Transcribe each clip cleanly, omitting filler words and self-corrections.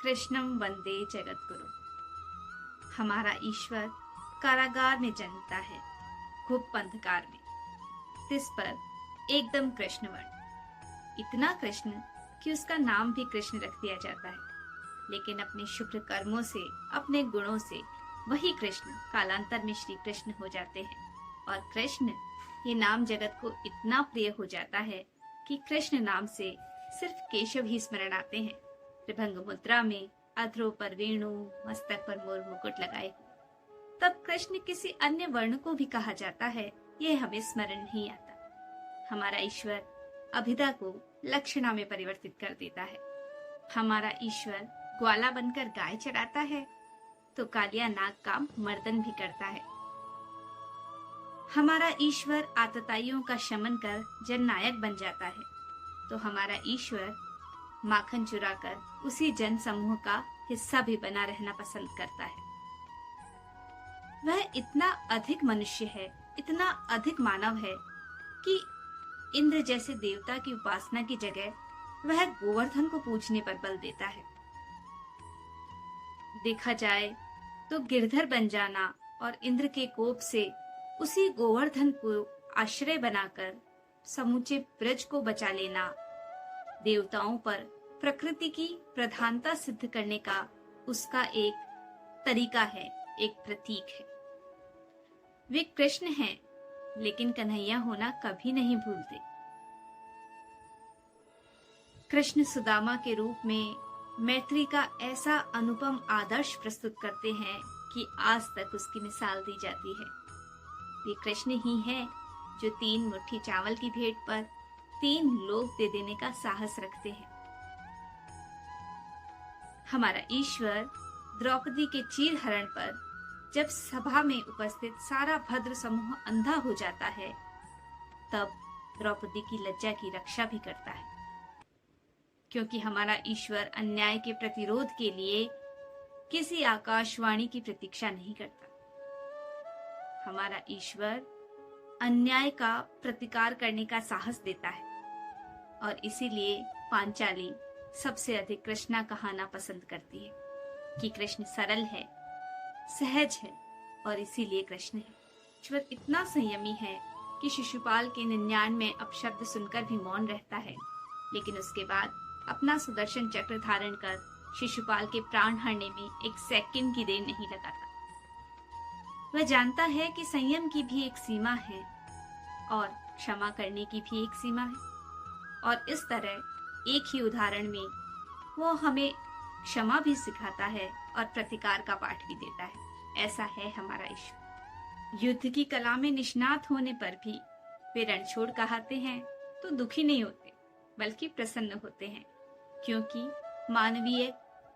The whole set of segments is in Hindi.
कृष्णम वंदे जगतगुरु। हमारा ईश्वर कारागार में जन्मता है, गुप्त अंधकार में, तिस पर एकदम कृष्ण वर्ण, इतना कृष्ण कि उसका नाम भी कृष्ण रख दिया जाता है। लेकिन अपने शुभ कर्मों से, अपने गुणों से वही कृष्ण कालांतर में श्री कृष्ण हो जाते हैं। और कृष्ण ये नाम जगत को इतना प्रिय हो जाता है कि कृष्ण नाम से सिर्फ केशव ही स्मरण आते हैं। त्रिभंग मुद्रा में अधरों पर वेणु, मस्तक पर मोर मुकुट लगाए, तब कृष्ण किसी अन्य वर्ण को भी कहा जाता है, यह हमें स्मरण नहीं आता। हमारा ईश्वर अभिधा को लक्षणा में परिवर्तित कर देता है। हमारा ईश्वर ग्वाला बनकर गाय चराता है तो कालिया नाग का मर्दन भी करता है। हमारा ईश्वर आतताइयों का शमन कर जननायक बन जाता है तो हमारा ईश्वर माखन चुराकर उसी जन समूह का हिस्सा भी बना रहना पसंद करता है। वह इतना अधिक मनुष्य है, इतना अधिक मानव है कि इंद्र जैसे देवता की उपासना की जगह वह गोवर्धन को पूजने पर बल देता है। देखा जाए तो गिरधर बन जाना और इंद्र के कोप से उसी गोवर्धन को आश्रय बनाकर समूचे ब्रज को बचा लेना देवताओं पर प्रकृति की प्रधानता सिद्ध करने का उसका एक तरीका है, एक प्रतीक है। वे कृष्ण हैं, लेकिन कन्हैया होना कभी नहीं भूलते। कृष्ण सुदामा के रूप में मैत्री का ऐसा अनुपम आदर्श प्रस्तुत करते हैं कि आज तक उसकी मिसाल दी जाती है। ये कृष्ण ही हैं जो 3 मुट्ठी चावल की भेंट पर 3 लोक दे देने का साहस रखते हैं। हमारा ईश्वर द्रौपदी के चीर हरण पर जब सभा में उपस्थित सारा भद्र समूह अंधा हो जाता है, तब द्रौपदी की लज्जा की रक्षा भी करता है, क्योंकि हमारा ईश्वर अन्याय के प्रतिरोध के लिए किसी आकाशवाणी की प्रतीक्षा नहीं करता। हमारा ईश्वर अन्याय का प्रतिकार करने का साहस देता है और इसीलिए पांचाली सबसे अधिक कृष्णा कहना पसंद करती है कि कृष्ण सरल है, सहज है और इसीलिए कृष्ण है। ईश्वर इतना संयमी है कि शिशुपाल के 99 अपशब्द सुनकर भी मौन रहता है, लेकिन उसके बाद अपना सुदर्शन चक्र धारण कर शिशुपाल के प्राण हरने में 1 सेकंड की देर नहीं लगाता। वह जानता है कि संयम की भी एक सीमा है और क्षमा करने की भी एक सीमा है, और इस तरह एक ही उदाहरण में वो हमें क्षमा भी सिखाता है और प्रतिकार का पाठ भी देता है। ऐसा है हमारा ईश्वर। युद्ध की कला में निष्णात होने पर भी वे रणछोड़ कहते हैं तो दुखी नहीं होते, बल्कि प्रसन्न होते हैं, क्योंकि मानवीय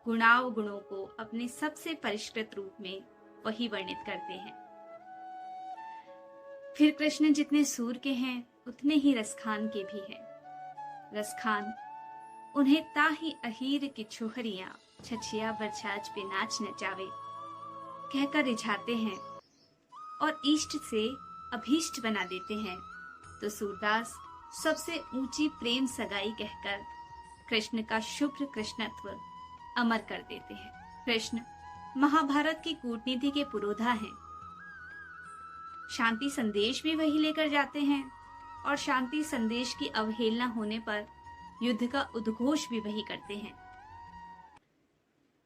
गुणावगुणों को अपने सबसे परिष्कृत रूप में वही वर्णित करते हैं। फिर कृष्ण जितने सूर के हैं उतने ही रसखान के भी हैं। रसखान उन्हें ताही अहीर की छोहरियां छछिया बरछाज पे नाच नचावे कहकर रिझाते हैं और इष्ट से अभीष्ट बना देते हैं, तो सूरदास सबसे ऊंची प्रेम सगाई कहकर कृष्ण का शुभ्र कृष्णत्व अमर कर देते हैं। कृष्ण महाभारत की कूटनीति के पुरोधा हैं। शांति संदेश भी वही लेकर जाते हैं और शांति संदेश की अवहेलना होने पर युद्ध का उद्घोष भी वही करते हैं।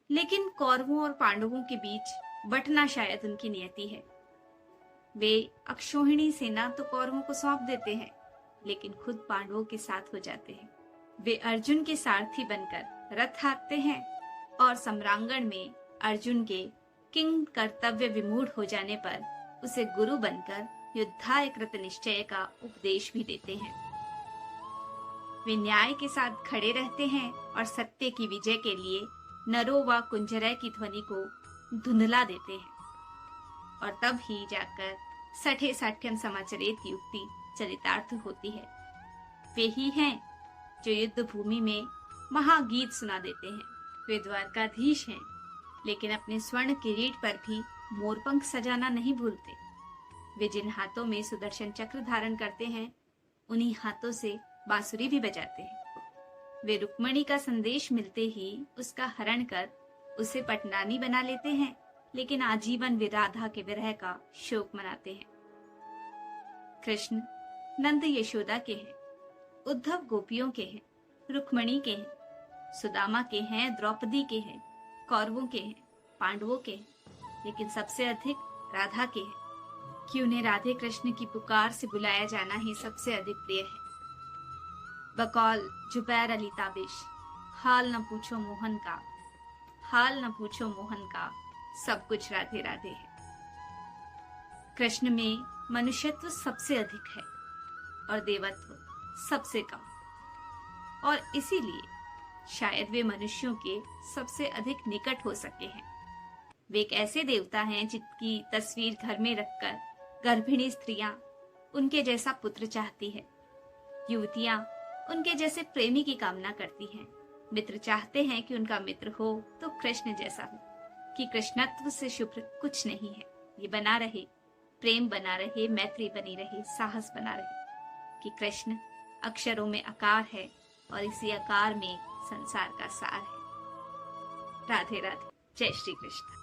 लेकिन कौरवों और पांडवों के बीच बंटना शायद उनकी नियति है। वे अक्षौहिणी सेना तो कौरवों को सौंप देते हैं, लेकिन खुद पांडवों के साथ हो जाते हैं। वे अर्जुन के सारथी बनकर रथ हाँकते हैं और सम्रांगण में अर्जुन के किंग कर्तव्य विमूढ़ हो जाने पर उसे गुरु बनकर युद्धाय कृत निश्चय का उपदेश भी देते हैं। वे न्याय के साथ खड़े रहते हैं और सत्य की विजय के लिए नरो व कुंजरय की ध्वनि को धुंधला देते हैं, और तब ही जाकर सठे साठ्यम समाचरित युक्ति चरितार्थ होती है। वे ही हैं जो युद्ध भूमि में महागीत सुना देते हैं। वे द्वारकाधीश हैं, लेकिन अपने स्वर्ण किरीट पर भी मोरपंख सजाना नहीं भूलते। वे जिन हाथों में सुदर्शन चक्र धारण करते हैं, उन्हीं हाथों से बांसुरी भी बजाते हैं। वे रुक्मणी का संदेश मिलते ही उसका हरण कर उसे पटरानी बना लेते हैं, लेकिन आजीवन वे राधा के विरह का शोक मनाते हैं। कृष्ण नंद यशोदा के हैं, उद्धव गोपियों के हैं, रुक्मणी के हैं, सुदामा के हैं, द्रौपदी के हैं, कौरवों के हैं, पांडवों के हैं, लेकिन सबसे अधिक राधा के हैं कि उन्हें राधे कृष्ण की पुकार से बुलाया जाना ही सबसे अधिक प्रिय है। बकौल जुबैर अली ताबिश, हाल न पूछो मोहन का, हाल न पूछो मोहन का, सब कुछ राधे राधे है। कृष्ण में मनुष्यत्व सबसे अधिक है और देवत्व सबसे कम, और इसीलिए शायद वे मनुष्यों के सबसे अधिक निकट हो सके हैं। वे एक ऐसे देवता हैं जिनकी तस्वीर घर में रखकर गर्भिणी स्त्रियां उनके जैसा पुत्र चाहती है, युवतियां उनके जैसे प्रेमी की कामना करती हैं, मित्र चाहते हैं कि उनका मित्र हो तो कृष्ण जैसा हो, कि कृष्णत्व से शुभ कुछ नहीं है। ये बना रहे, प्रेम बना रहे, मैत्री बनी रहे, साहस बना रहे कि कृष्ण अक्षरों में आकार है और इसी आकार में संसार का सार है। राधे राधे। जय श्री कृष्ण।